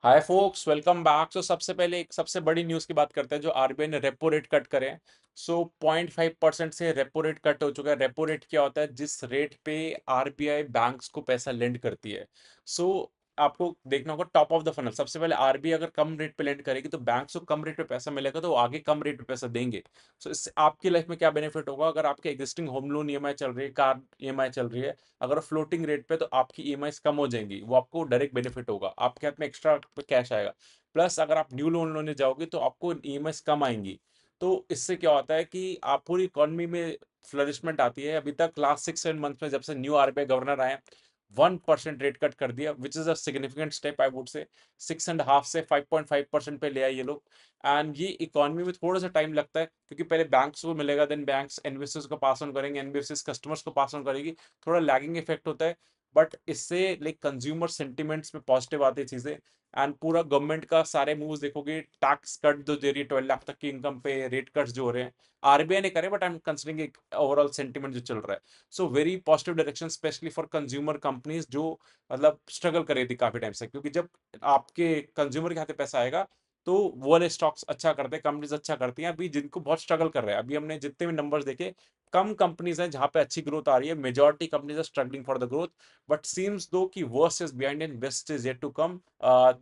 हाय focus, welcome back. तो सबसे पहले एक सबसे बड़ी न्यूज़ की बात करते हैं, जो आरबीआई ने रेपो रेट कट करे हैं। 0.5% से रेपो रेट कट हो चुका है। रेपो रेट क्या होता है? जिस रेट पे आरबीआई बैंक्स को पैसा लेंड करती है। सो आपको देखना होगा टॉप ऑफ द फनल। सबसे पहले आरबीआई अगर कम रेट पे लेंड करेगी तो बैंक्स को कम रेट पे पैसा मिलेगा, तो वो आगे कम रेट पे पैसा देंगे। सो इससे आपकी लाइफ में क्या बेनिफिट होगा? अगर आपके एग्जिस्टिंग होम लोन ईएमआई चल रही है, कार ईएमआई चल रही है, अगर फ्लोटिंग रेट पे, तो आपकी ईएमआईस कम हो जाएंगी। वो आपको डायरेक्ट बेनिफिट होगा, आपके हाथ में एक्स्ट्रा कैश आएगा। प्लस अगर आप न्यू लोन लेने जाओगे तो आपको ईएमआईस कम आएंगी। तो इससे क्या होता है कि आप पूरी इकोनॉमी में फ्लरिशमेंट आती है। अभी तक लास्ट 6-7 मंथ में, जब से न्यू आरबीआई गवर्नर आए, 1% रेट कट कर दिया, which is a significant step I would से। 6.5 से 5.5% पे ले आए ये लोग। एंड ये इकोनॉमी में थोड़ा सा टाइम लगता है, क्योंकि पहले बैंक्स को मिलेगा, देन बैंक्स एनबीएफसीज को पास ऑन करेंगे, एनबीएफसीज कस्टमर्स को पास ऑन करेगी। थोड़ा लैगिंग इफेक्ट होता है, बट इससे लाइक कंज्यूमर सेंटिमेंट्स में पॉजिटिव आती है चीजें। एंड पूरा गवर्नमेंट का सारे मूव्स देखोगे, टैक्स कट जो दे रही है 12 लाख तक की इनकम पे, रेट कट्स जो हो रहे हैं, आरबीआई ने करे, बट आई एम कंसिडरिंग एक ओवरऑल सेंटिमेंट जो चल रहा है। So very positive direction, specially for consumer companies जो मतलब स्ट्रगल कर रही थी काफी टाइम से। क्योंकि जब आपके कंज्यूमर के हाथ में पैसा आएगा, तो वो वाले स्टॉक्स अच्छा करते हैं, कंपनीज अच्छा करती हैं। अभी जिनको बहुत स्ट्रगल कर रहे हैं, अभी हमने जितने भी नंबर्स देखे, कम कंपनीज हैं जहां पे अच्छी ग्रोथ आ रही है। Majority companies are struggling for the growth. But seems though कि worst is behind and best is yet to come.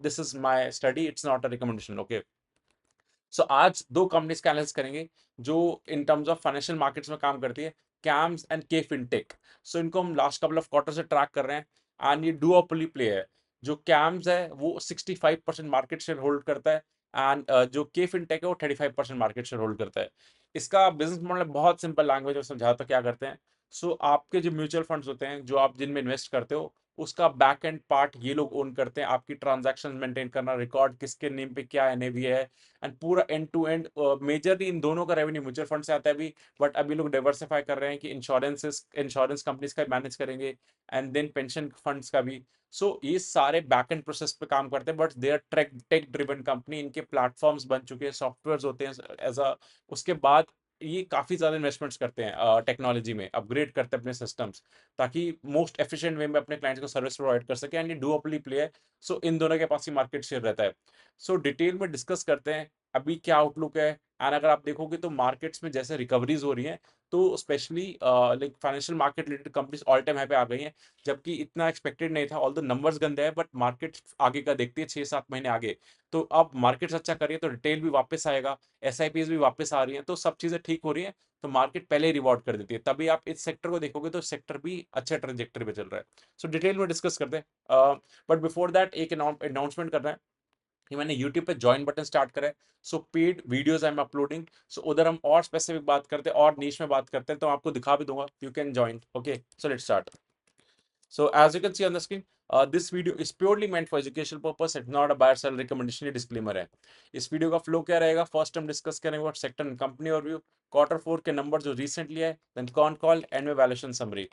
This is my study, it's not a recommendation, okay. So आज दो कंपनीज का analysis करेंगे जो in terms of financial markets में काम करती है, CAMS and K fintech. So इनको हम लास्ट कपल ऑफ क्वार्टर से ट्रैक कर रहे हैं, एंड ये डुओपोली प्ले है। जो कैम्स है वो 65% मार्केट शेयर होल्ड करता है, एंड जो के फिनटेक है वो 35% मार्केट शेयर होल्ड करता है। इसका बिजनेस मॉडल बहुत सिंपल लैंग्वेज में समझाता तो क्या करते हैं। सो आपके जो म्यूचुअल फंड्स होते हैं, जो आप जिनमें इन्वेस्ट करते हो, उसका बैक एंड पार्ट ये लोग ओन करते हैं। आपकी ट्रांजैक्शन मेंटेन करना, रिकॉर्ड किसके नेम पे क्या एनएवी है, एंड पूरा एंड टू एंड। मेजरली इन दोनों का रेवेन्यू म्यूचुअल फंड से आता है अभी, बट अभी लोग डाइवर्सिफाई कर रहे हैं कि इंश्योरेंस कंपनीज का मैनेज करेंगे, एंड देन पेंशन फंड्स का भी। सो ये सारे बैक एंड प्रोसेस पे काम करते हैं, but they are tech driven company. इनके प्लेटफॉर्म्स बन चुके हैं, सॉफ्टवेयर होते हैं एज अ। उसके बाद ये काफी ज्यादा इन्वेस्टमेंट्स करते हैं टेक्नोलॉजी में, अपग्रेड करते हैं अपने सिस्टम्स, ताकि मोस्ट एफिशिएंट वे में अपने क्लाइंट्स को सर्विस प्रोवाइड कर सके। एंड ये डुओपोली प्ले है। सो इन दोनों के पास ही मार्केट शेयर रहता है। सो डिटेल में डिस्कस करते हैं अभी क्या आउटलुक है। एंड अगर आप देखोगे तो मार्केट्स में जैसे रिकवरीज हो रही हैं, तो specially like financial market related companies all time high पे आ गई हैं। जबकि इतना एक्सपेक्टेड नहीं था, ऑल द नंबर्स गंदे हैं, बट मार्केट आगे का देखती है 6-7 महीने आगे। तो अब मार्केट्स अच्छा कर रही है, तो रिटेल भी वापस आएगा, एसआईपीज भी वापस आ रही हैं, तो सब चीजें ठीक हो रही हैं। तो मार्केट पहले ही रिवॉर्ड कर देती है, तभी आप इस सेक्टर को देखोगे तो सेक्टर भी अच्छे ट्रेजेक्टरी पे चल रहा है। सो डिटेल में डिस्कस करते हैं, बट बिफोर दैट एक अनाउंसमेंट करना है कि मैंने यूट्यूब पे ज्वाइन बटन स्टार्ट करा है। So paid videos I am uploading. So उधर हम और स्पेसिफिक बात करते हैं और नीश में बात करते हैं, तो आपको दिखा भी दूंगा, you can join, okay. So let's start. So as you can see on the screen, this video is purely meant for educational purpose. It's not a buyer sell recommendation, ये disclaimer है। इस वीडियो का flow क्या रहेगा? First हम discuss करेंगे what sector and company overview, Q4 के number जो रिसेंटली है, देन कॉन कॉल, एंड में वैल्यूएशन समरी।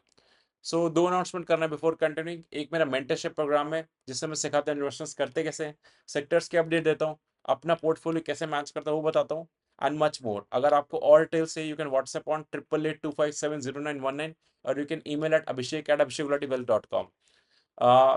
सो दो अनाउंसमेंट करना है बिफोर कंटिन्यूइंग। एक मेरा मेंटरशिप प्रोग्राम है, जिससे मैं सिखाता हूँ इन्वेस्टमेंट्स करते कैसे हैं, सेक्टर्स के अपडेट देता हूँ, अपना पोर्टफोलियो कैसे मैनेज करता हूँ वो बताता हूँ, एंड मच मोर। अगर आपको और डिटेल्स से, यू कैन व्हाट्सएप ऑन 8882570919, और you can email at abhishek@abhishek.wealth.com।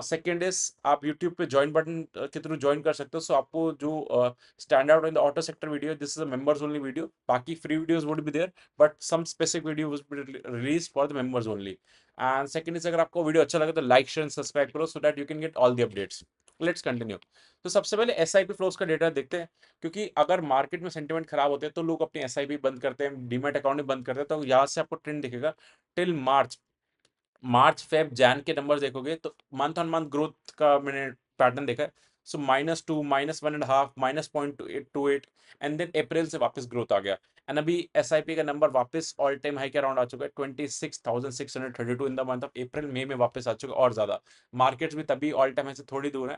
Second is, आप यूट्यूब पे ज्वाइन बटन के थ्रू ज्वाइन कर सकते हो। सो आपको जो stand out in the auto sector video, this is a members only video. बाकी free videos would be there, but some specific video would be release for the members only. And second is, अगर आपको video अच्छा लगे तो like share and subscribe करो, so that you can get all the updates. Let's continue. तो सबसे पहले SIP flows का डेटा देखते हैं, क्योंकि अगर मार्केट में सेंटिमेंट खराब होते हैं तो लोग अपनी एसआईपी बंद करते हैं, डीमैट अकाउंट भी बंद करते हैं। तो यहाँ से आपको ट्रेंड दिखेगा टिल मार्च। मार्च फेब जैन के नंबर देखोगे तो मंथ ऑन मंथ ग्रोथ का मैंने पैटर्न देखा है। सो -2, -1.5, -0.28, एंड देन अप्रैल से वापस ग्रोथ आ गया। एंड अभी एसआईपी का नंबर वापस ऑल टाइम हाई के अराउंड आ चुका है, 26,632 in the month of April. मई में वापस आ चुका है और ज्यादा। मार्केट्स भी तभी ऑल टाइम हाई से थोड़ी दूर है,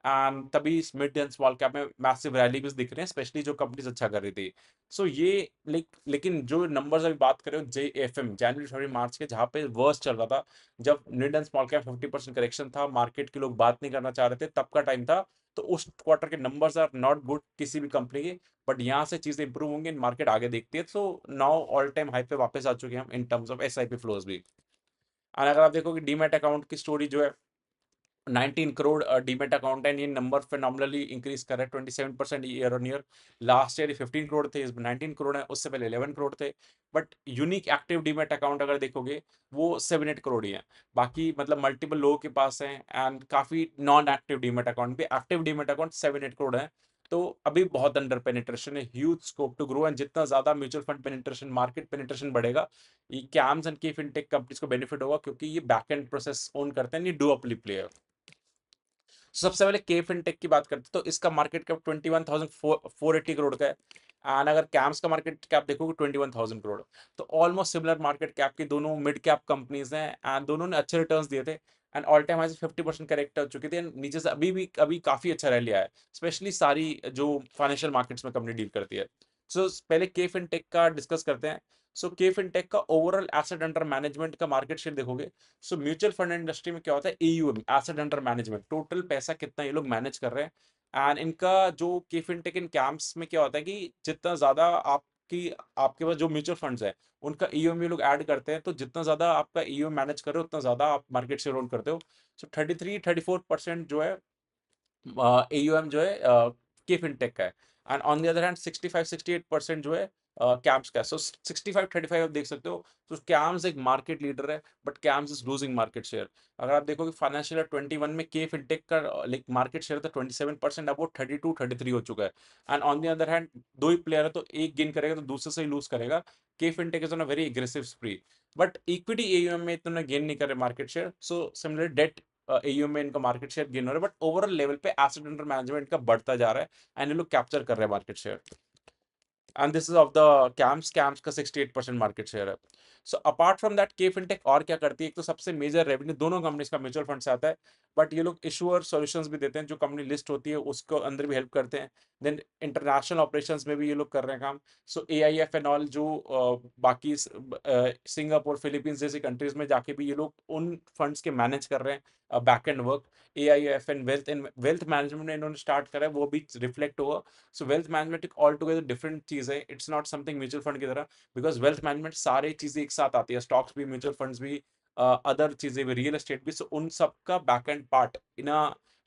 एंड तभी मिड एंड स्मॉल कैप में मैसिव रैली भी दिख रहे हैं, स्पेशली जो कंपनीज अच्छा कर रही थी। सो ये लेकिन जो नंबर्स अभी बात करें जेएफएम, जनवरी फरवरी मार्च के, जहाँ पे वर्स्ट चल रहा था, जब mid and small cap 50% correction था, मार्केट के लोग बात नहीं करना चाह रहे थे, तब का टाइम था। तो उस क्वार्टर के नंबर्स आर नॉट गुड किसी भी कंपनी के, बट यहाँ से चीजें इंप्रूव होंगी, मार्केट आगे देखती है। So now all time high पे वापस आ चुके हैं हम इन टर्म्स ऑफ एसआईपी फ्लोज भी। और अगर आप देखो कि डीमैट अकाउंट की स्टोरी जो है, 19 करोड़ डीमेट अकाउंट है, ये नंबर फिनोमिनली इंक्रीज कर रहा है 27% year on year. Last year 15 crore थे, इसमें 19 करोड़ है, उससे पहले 11 करोड़ थे। But unique active demat account अगर देखोगे वो 7-8 करोड़ ही है। बाकी मतलब मल्टीपल लोगों के पास है, एंड काफी नॉन एक्टिव डीमेट अकाउंट भी, एक्टिव डीमेट अकाउंट 7-8 करोड़ है। तो अभी बहुत अंडर पेनिट्रेशन है, huge scope to grow, and जितना ज्यादा mutual fund penetration, market penetration बढ़ेगा, ये CAMS and K fintech companies को बेनिफिट होगा, क्योंकि ये बैक एंड प्रोसेस ओन करते हैं, ये डुओपली प्लेयर। सबसे पहले के फिनटेक की बात करते हैं, तो इसका मार्केट कैप 21,480 करोड़ का है, एंड अगर कैम्स का मार्केट कैप देखोगे 21,000 करोड़। तो ऑलमोस्ट सिमिलर मार्केट कैप की दोनों मिड कैप कंपनीज हैं, एंड दोनों ने अच्छे रिटर्न्स दिए थे, and all time high 50% correct हो चुकी थी, नीचे से अभी काफी अच्छा रैली आया है, स्पेशली सारी जो फाइनेंशियल मार्केट्स में कंपनी डील करती है। सो पहले के फिनटेक का डिस्कस करते हैं। सो के फिनटेक का ओवरऑल एसेट अंडर मैनेजमेंट का मार्केट शेयर देखोगे, सो म्यूचुअल फंड इंडस्ट्री में क्या होता है, AUM, asset under management, total पैसा कितना ये लोग मैनेज कर रहे हैं। एंड इनका जो के फिनटेक इन कैंप्स में क्या होता है कि जितना ज्यादा आपकी आपके पास जो म्यूचुअल फंड्स है उनका ईओएम ये लोग ऐड करते हैं, तो जितना ज्यादा आपका ईओएम मैनेज कर रहे हो उतना ज्यादा आप मार्केट शेयर होल्ड करते हो। सो 33-34% जो है एयूएम जो है के फिनटेक का है, and on the other hand 65-68% जो है कैम्स का है। सो 65-35 आप देख सकते हो। तो कैम्स एक मार्केट लीडर है, but camps is losing market share. अगर आप देखोगे फाइनेंशियल ईयर 21 में के फिनटेक का लाइक मार्केट शेयर था 27%, अब वो 32-33 हो चुका है। And on the other hand दो ही प्लेयर है, तो एक गेन करेगा तो दूसरे से ही लूज करेगा। के fintech is on a very aggressive spree, but equity AUM में इतना गेन नहीं कर रहे market share. So similar debt AUM में इनका मार्केट शेयर गेन हो रहा है, बट ओवरऑल लेवल पे एसेट अंडर मैनेजमेंट का बढ़ता जा रहा है, एंड ये लोग कैप्चर कर रहे हैं market share. And this is of the camps का 68% मार्केट शेयर है। So apart from that K fintech और क्या करती है, एक तो सबसे मेजर रेवेन्यू दोनों कंपनीज का म्यूचुअल फंड से आता है, बट ये लोग इशूअर सॉल्यूशंस भी देते हैं, जो कंपनी लिस्ट होती है उसको अंदर भी हेल्प करते हैं। देन इंटरनेशनल ऑपरेशंस में भी ये लोग कर रहे हैं काम। सो एआईएफ एंड ऑल जो बाकी सिंगापुर, फिलीपींस जैसी कंट्रीज में जाके भी ये लोग उन फंड्स के मैनेज कर रहे हैं, back end work. AIF and wealth management में इन्होंने स्टार्ट करा है, वो भी रिफ्लेक्ट हुआ। सो वेल्थ मैनेजमेंट एक ऑल टुगेदर डिफरेंट चीज है, it's not something mutual fund की तरह, बिकॉज वेल्थ मैनेजमेंट सारी चीजें एक साथ आती है, स्टॉक्स भी, म्यूचुअल फंड्स भी, अदर चीजें भी, रियल एस्टेट भी। सो उन सब का back and part in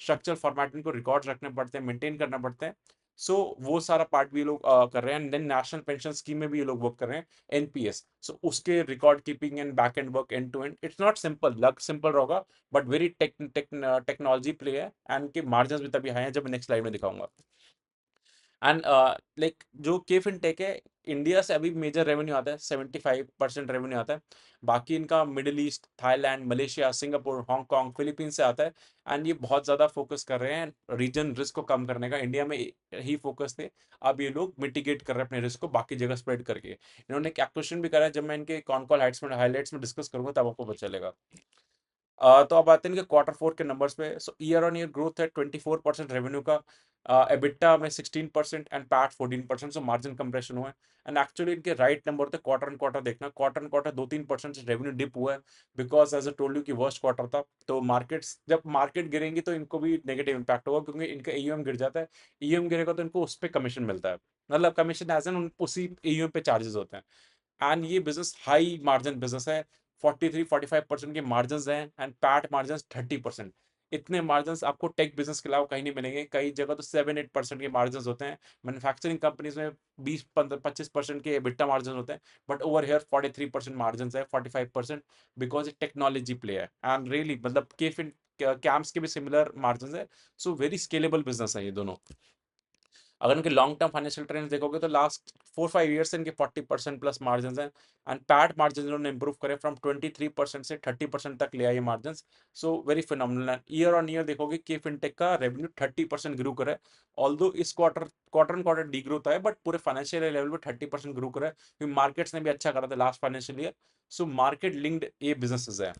structure format इनको रिकॉर्ड रखने पड़ते हैं, मेंटेन करना पड़ते हैं। सो वो सारा पार्ट भी ये लोग कर रहे हैं, and then national pension scheme में भी ये लोग वर्क कर रहे हैं, एनपीएस। सो उसके record keeping and back end work end to end, it's not simple, लग सिंपल होगा, बट वेरी टेक्नोलॉजी प्ले है, एंड के मार्जिन भी तभी हाई है, जब नेक्स्ट स्लाइड में दिखाऊंगा। एंड लाइक जो के फिनटेक है, इंडिया से अभी मेजर रेवेन्यू आता है, 75% रेवेन्यू आता है। बाकी इनका middle east, Thailand, Malaysia, Singapore, Hong Kong, Philippines से आता है। एंड ये बहुत ज़्यादा फोकस कर रहे हैं रीजन रिस्क को कम करने का, इंडिया में ही फोकस थे, अब ये लोग मिटिगेट कर रहे हैं अपने रिस्क को बाकी जगह स्प्रेड करके। इन्होंने एक एक्विजिशन भी करा है, जब मैं इनके कॉन कॉल हाइलाइट्स में डिस्कस करूंगा तब आपको पता चलेगा। तो अब आते हैं इनके क्वार्टर फोर के नंबर्स पे। So year on year growth है 24% रेवेन्यू का, एबिटा में 16% and PAT 14%, so margin compression हुआ है। एंड एक्चुअली इनके राइट नंबर होते क्वार्टर एंड क्वार्टर देखना, क्वार्टर एंड क्वार्टर 2-3% से रेवेन्यू डिप हुआ है, because as a told you कि वर्स्ट क्वार्टर था। तो मार्केट्स जब मार्केट गिरेंगी तो इनको भी नेगेटिव इंपैक्ट होगा, क्योंकि इनका ईयूएम गिर जाता है। ईयूएम गिरेगा तो इनको उस पर कमीशन मिलता है, मतलब कमीशन एज एन उसी ईयूएम पे चार्जेस होते हैं। एंड ये बिजनेस हाई मार्जिन बिजनेस है, 43-45% के मार्जिन हैं, एंड पैट मार्जिन 30%। इतने मार्जिन आपको टेक बिजनेस के अलावा कहीं नहीं मिलेंगे, कई जगह तो 7-8% के मार्जिन होते हैं। मैन्युफैक्चरिंग कंपनीज में 20-25% के EBITDA मार्जिन होते हैं, बट ओवर हेयर 43% मार्जिन है, 45%, बिकॉज टेक्नोलॉजी प्ले है, एंड रियली मतलब के फिन कैम्स के भी सिमिलर मार्जिन है। सो वेरी स्केलेबल बिजनेस है ये दोनों। अगर इनके लॉन्ग टर्म फाइनेंशियल ट्रेंड्स देखोगे तो लास्ट 4-5 ईयर्स से इनके 40% प्लस मार्जिन हैं, एंड पैट मार्जिन इन्होंने इंप्रूव करे फ्रॉम 23% से 30% तक ले आए margin. So very phenomenal. Year on year देखोगे कि फिनटेक का रेवेन्यू 30% ग्रो करे, ऑल्दो इस quarter and quarter D growth है, बट पूरे फाइनेंशियल लेवल पे 30% ग्रो करे, क्योंकि मार्केट्स ने भी अच्छा करा था लास्ट फाइनेंशियल ईयर। सो मार्केट लिंक्ड ये बिजनेसेस है।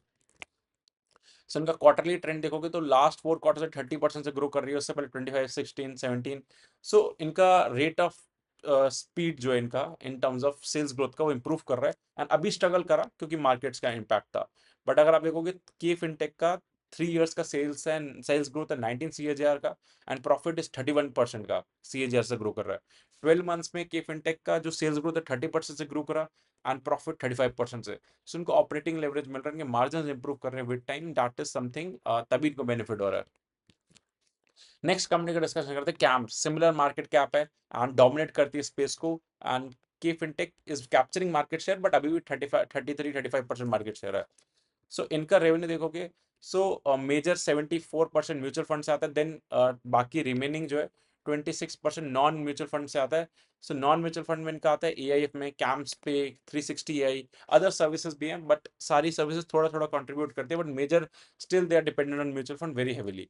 सो इनका क्वार्टरली ट्रेंड देखोगे तो लास्ट 4 क्वार्टर से 30% से ग्रो कर रही है, उससे पहले 25, 16, 17। सो इनका रेट ऑफ स्पीड जो है इनका in terms of sales growth का, वो इंप्रूव कर रहा है, एंड अभी स्ट्रगल करा क्योंकि मार्केट्स का इम्पैक्ट था। बट अगर आप देखोगे के फिनटेक का 3 इयर्स का सेल्स ग्रोथ है 19 सीएजीआर का, एंड प्रॉफिट इज 31% का सीएजीआर से ग्रो कर रहा है। 12 मंथ्स में के फिनटेक का जो सेल्स ग्रोथ है 30% से ग्रो करा, एंड प्रॉफिट 35% से। सो उनको ऑपरेटिंग लेवरेज मिल रहा है, मार्जिन इंप्रूव कर रहे हैं with time, that is something तभी इनको बेनिफिट हो रहा है। नेक्स्ट कंपनी का डिस्कशन करते हैं, कैम्प। सिमिलर मार्केट कैप है एंड डोमिनेट करती है स्पेस को, and K fintech is capturing market share, but अभी भी 35% मार्केट शेयर है। सो इनका रेवेन्यू देखोगे, सो मेजर 74% म्यूचुअल फंड से आता है, देन बाकी रिमेनिंग जो है 26% नॉन म्यूचुअल फंड से आता है। सो नॉन म्यूचुअल फंड में इनका आता है एआईएफ में, कैम्प्स पे, 360 एआई, अदर सर्विसेज भी हैं, बट सारी सर्विसेज थोड़ा थोड़ा कंट्रीब्यूट करते हैं, but major still they are dependent on mutual fund very heavily.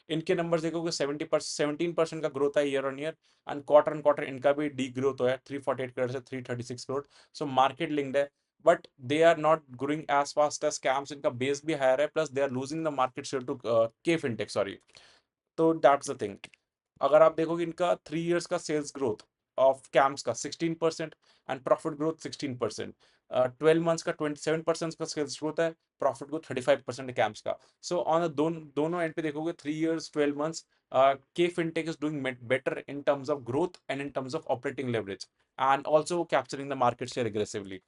इनके नंबर्स देखोगे 17% का ग्रोथ है year on year, and quarter on quarter इनका भी डी ग्रोथ हुआ है 348 करोड़ से 336 करोड़। सो मार्केट लिंक्ड है, but they are not growing as fast as CAMS, इनका बेस भी हायर है, plus they are losing the market share to K fintech, sorry. तो दैट्स द थिंग। अगर आप देखोगे इनका 3 इयर्स का सेल्स ग्रोथ ऑफ कैम्स का 16% एंड प्रॉफिट ग्रोथ 16%। 12 मंथ्स का 27% का सेल्स ग्रोथ है, प्रॉफिट ग्रोथ 35% है कैम्स का। सो ऑन दोनों एंड पे देखोगे 3 years 12 months, K fintech is doing better in terms of growth and in terms of operating leverage, and also capturing the market share aggressively.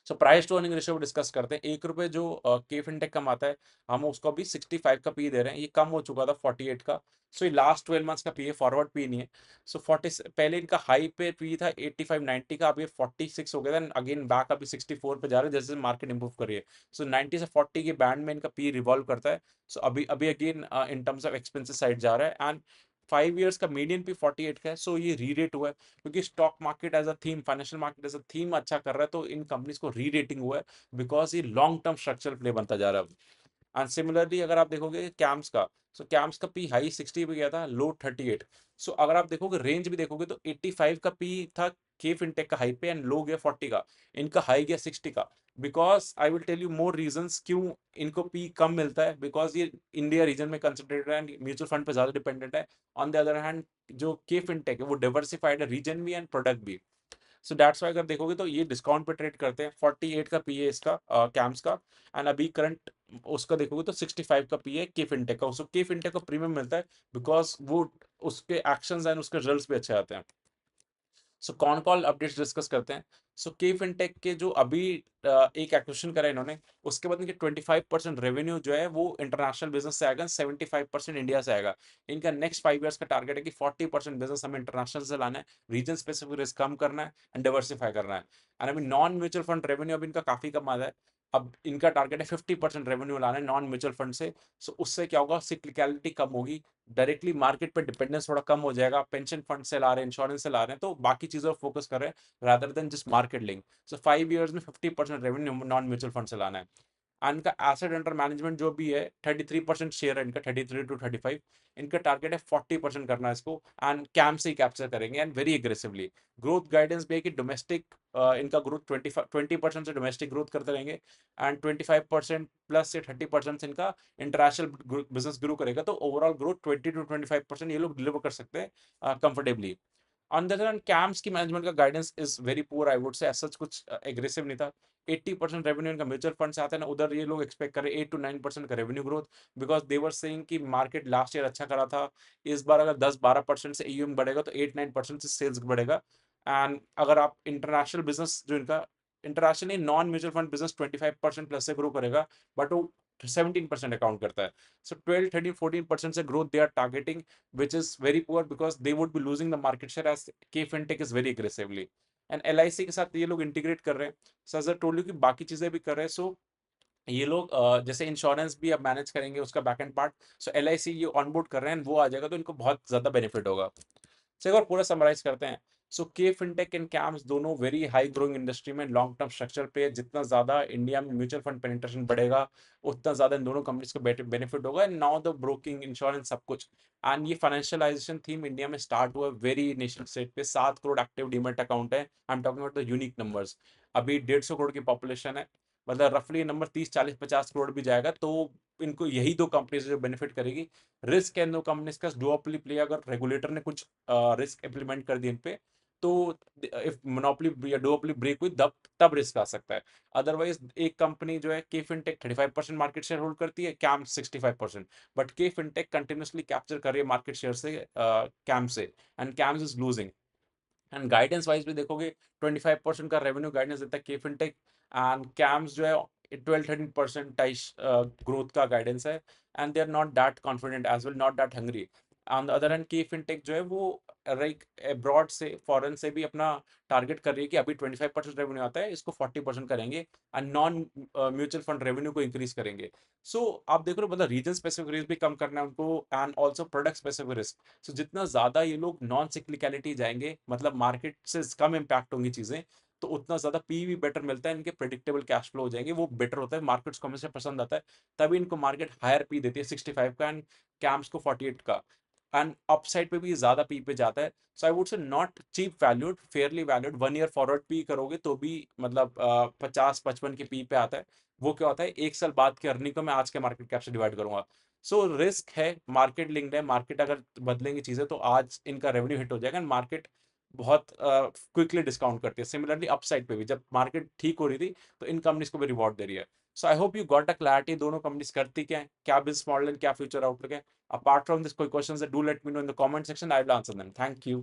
So price to earning ratio को discuss करते हैं। 1 रुपए जो K fintech कमाता है, हम उसको अभी 65 का पी दे रहे हैं, ये कम हो चुका था 48 का। सो ये लास्ट 12 मंथ्स का पी है, फॉरवर्ड पी नहीं है। सो 40 पहले इनका हाई पे पी था 85-90 का, अब ये 46 हो गया था, अगेन बैक अभी 64 पे जा रहा है जैसे मार्केट इंप्रूव कर रही है। सो 90 से 40 के बैंड में इनका पी रिवॉल्व करता है। सो अभी अभी again in terms of expensive side जा रहा है, एंड 5 इयर्स का मीडियन पी 48 का है। सो ये री रेट हुआ है, क्योंकि stock market as a theme, financial market as a theme अच्छा कर रहा है, तो इन कंपनीज को री रेटिंग हुआ है, बिकॉज ये लॉन्ग टर्म स्ट्रक्चरल प्ले बनता जा रहा है। एंड सिमिलरली अगर आप देखोगे कैम्स का, सो कैम्स का पी हाई 60 पे गया था, लो 38। सो अगर आप देखोगे रेंज भी देखोगे तो 85 का पी था के फिनटेक का हाई पे, एंड लो गया 40 का, इनका हाई गया 60 का। Because I will tell you more reasons क्यों इनको पी कम मिलता है, बिकॉज ये इंडिया रीजन में कंसंट्रेटेड है एंड म्यूचुअल फंड पे ज्यादा डिपेंडेंट है। ऑन द अदर हैंड जो के फिनटेक है वो डिवर्सिफाइड है, रीजन भी एंड प्रोडक्ट भी। सो दैट्स वाई अगर देखोगे तो ये डिस्काउंट पे ट्रेड करते हैं। 48 का पी है इसका कैम्स का, एंड अभी करंट उसका देखोगे तो 65 का पी है के फिनटेक का। उसको के फिनटेक को प्रीमियम मिलता है, बिकॉज वो उसके एक्शंस एंड उसके रिजल्ट्स भी अच्छे आते हैं। सो कौन कौन अपडेट्स डिस्कस करते हैं। सो के फिनटेक के जो अभी एक एक्विजिशन करा इन्होंने, उसके बाद इनके 25% रेवेन्यू जो है वो इंटरनेशनल बिजनेस से आएगा, 75% इंडिया से आएगा। इनका नेक्स्ट 5 इयर्स का टारगेट है कि 40% बिजनेस हमें इंटरनेशनल से लाना है, रीजन स्पेसिफिक रिस्क कम करना है एंड डिवर्सिफाई करना है। एंड अभी नॉन म्यूचुअल फंड रेवेन्यू अभी इनका काफी कम आ रहा है। अब इनका टारगेट है 50% रेवेन्यू लाना है नॉन म्यूचुअल फंड से। सो उससे क्या होगा, सिक्लिकलिटी कम होगी, डायरेक्टली मार्केट पे डिपेंडेंस थोड़ा कम हो जाएगा। पेंशन फंड से ला रहे हैं, इंश्योरेंस से ला रहे हैं, तो बाकी चीजों पर फोकस कर रहे हैं rather than just market link. So 5 years में 50% रेवेन्यू नॉन म्यूचुअल फंड से लाना है। एंड इनका एसेट अंडर मैनेजमेंट जो भी है 33% शेयर है इनका, 33 to 35। इनका टारगेट है 40% करना है इसको, एंड कैम से ही कैप्चर करेंगे and very aggressively. Growth guidance भी है कि डोमेस्टिक इनका ग्रोथ 20% से डोमेस्टिक ग्रोथ करते रहेंगे, एंड 25% प्लस से 30% से इनका इंटरनेशनल बिजनेस ग्रो करेगा। तो ओवरऑल ग्रोथ 20 to 25% ये लोग डिलीवर कर सकते हैं comfortably. On the other hand camps की मैनेजमेंट का guidance is very poor, I would से, ऐसा कुछ एग्रेसिव नहीं था। 80% रेवेन्यू इनका म्यूचुअल फंड से आता है ना, उधर ये लोग एक्सपेक्ट कर रहे हैं 8 to 9% का revenue growth, because they were saying कि मार्केट लास्ट ईयर अच्छा करा था, इस बार अगर 10-12% से ईयूएम बढ़ेगा तो 8-9% से सेल्स बढ़ेगा। एंड अगर आप इंटरनेशनल बिजनेस जो इनका, internationally non mutual fund business 25% plus से ग्रो करेगा, बट वो 17% अकाउंट करता है। सो 12-13-14% से growth they are targeting, which is very poor because they would be losing the market share as K Fintech is very aggressively. And LIC के साथ ये लोग इंटीग्रेट कर रहे हैं, सर टोल्ड यू कि बाकी चीजें भी कर रहे हैं। सो ये लोग जैसे इंश्योरेंस भी अब मैनेज करेंगे उसका back and part. So LIC ये ऑनबोर्ड कर रहे हैं, वो आ जाएगा तो इनको बहुत ज्यादा बेनिफिट होगा। एक बार पूरा समराइज करते हैं। सो के फिनटेक एंड कैम्स दोनों वेरी हाई ग्रोइंग इंडस्ट्री में लॉन्ग टर्म स्ट्रक्चर पे, जितना ज्यादा इंडिया में म्यूचुअल फंड पेनिट्रेशन बढ़ेगा उतना ज्यादा इन दोनों कंपनीज को बेनिफिट होगा। And now the broking, insurance, सब कुछ। एंड ये फाइनेंशियलाइजेशन थीम इंडिया में स्टार्ट हुआ वेरी इनिशियल स्टेज पे। 7 करोड़ एक्टिव डीमेट अकाउंट है, I am talking about the unique numbers. अभी 150 करोड़ की पॉपुलेशन है, मतलब रफली नंबर 30-40-50 करोड़ भी जाएगा, तो इनको यही दो कंपनीज जो बेनिफिट करेगी। रिस्क एंड दो कंपनीज का डुओपली प्ले, अगर रेगुलेटर ने कुछ रिस्क इंप्लीमेंट कर दिए इन पे, तो इफ मोनोपोली या डुओपोली ब्रेक हुई तब रिस्क आ सकता है। अदरवाइज एक कंपनी जो है K fintech 35% market share hold करती है, cam 65%, but K fintech continuously capture कर रही है मार्केट शेयर से कैम से, and camps is losing. And guidance wise भी देखोगे 25% का रेवेन्यू गाइडेंस देता है के फिनटेक, एंड कैम्स जो है 12-13% ग्रोथ का गाइडेंस है, and they are not that confident as well, not that hungry. On the other hand K fintech जो है वो लाइक अब्रॉड से, फॉरेन से भी अपना टारगेट कर रही है कि अभी 25% रेवेन्यू आता है, इसको 40% करेंगे, and non mutual fund revenue को इंक्रीज करेंगे। सो आप देख रहे हो, मतलब रीजन स्पेसिफिक रिस्क भी कम करना है उनको, and also product specific risk. So जितना ज्यादा ये लोग नॉन सिक्लिकलिटी जाएंगे, मतलब मार्केट से कम इम्पैक्ट होंगी चीजें, तो उतना ज्यादा पी भी बेटर मिलता है, इनके प्रेडिक्टेबल कैश फ्लो हो जाएंगे, वो बेटर होता है, मार्केट्स को हमेशा पसंद आता है, तभी इनको मार्केट हायर पी देती है 65 का, एंड कैम्स को 48 का, एंड अपसाइड पे भी ज्यादा पी पे जाता है। So I would say not cheap valued, fairly valued. 1 year forward P करोगे तो भी मतलब 50-55 के पी पे आता है। वो क्या होता है, एक साल बाद की अर्निंग को मैं आज के मार्केट कैप से डिवाइड करूंगा। सो रिस्क है, मार्केट लिंक्ड है, मार्केट अगर बदलेंगी चीजें तो आज इनका रेवेन्यू हिट हो जाएगा, एंड मार्केट बहुत क्विकली डिस्काउंट करती है। सिमिलरली अपसाइड पे भी जब मार्केट ठीक हो रही थी तो इन कंपनीज को भी रिवॉर्ड दे रही है। So I hope you got a clarity दोनों कंपनीज करती क्या है, क्या बिजनेस मॉडल है, क्या फ्यूचर आउटलुक है। अपार्ट फ्रॉम दिस कोई क्वेश्चंस है, do let me know in the comment section, I will answer them. Thank you.